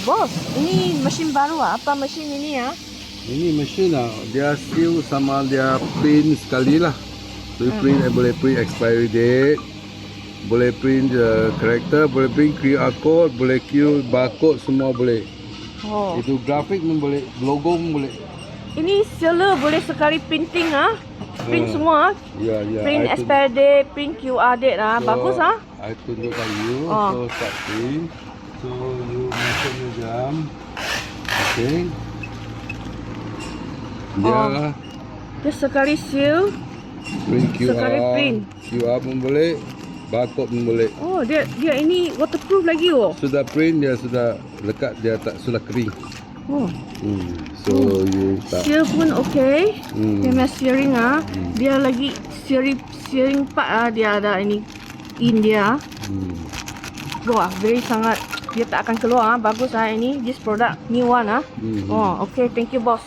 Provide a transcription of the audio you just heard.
Bos, ini mesin baru apa mesin ini ya? Ini mesin lah, dia seal sama dia print sekali lah. So print, boleh print expiry date, boleh print character, boleh print QR code, boleh QR barcode, semua boleh. Oh, Itu grafik pun boleh, logo pun boleh. ini seller boleh sekali printing print semua. Ya, ya. Print expiry date, print QR date bagus I tunjukkan you, Oh. so start print. So you masuk your jam. Okay. Dia Dia sekali seal. print QR, Sekali print. QR pun boleh, barcode pun boleh. Oh, dia ini waterproof lagi Sudah print, dia sudah lekat, dia tak sudah kering. Oh, So you tak. seal pun okay. Dia punya searing Dia lagi searing part dia ada ini in dia. Wah, very sangat dia tak akan keluar bagus ini this product new one Oh, okay, thank you boss.